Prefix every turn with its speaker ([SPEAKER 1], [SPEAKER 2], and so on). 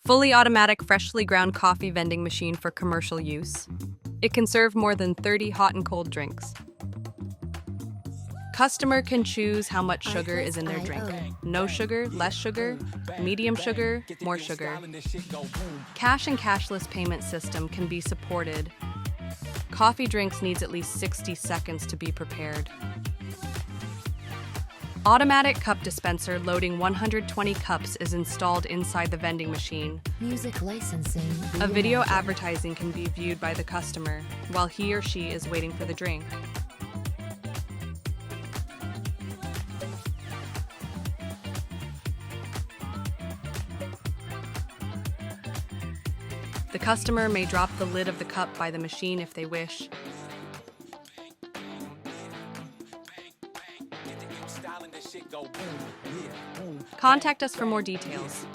[SPEAKER 1] Fully automatic freshly ground coffee vending machine for commercial use. It can serve more than 30 hot and cold drinks. Customer can choose how much sugar is in their drink. No sugar, less sugar, medium sugar, more sugar. Cash and cashless payment system can be supported. Coffee drinks needs at least 60 seconds to be prepared. Automatic cup dispenser loading 120 cups is installed inside the vending machine.
[SPEAKER 2] Music licensing.
[SPEAKER 1] A video advertising can be viewed by the customer while he or she is waiting for the drink. The customer may drop the lid of the cup by the machine if they wish. Contact us for more details.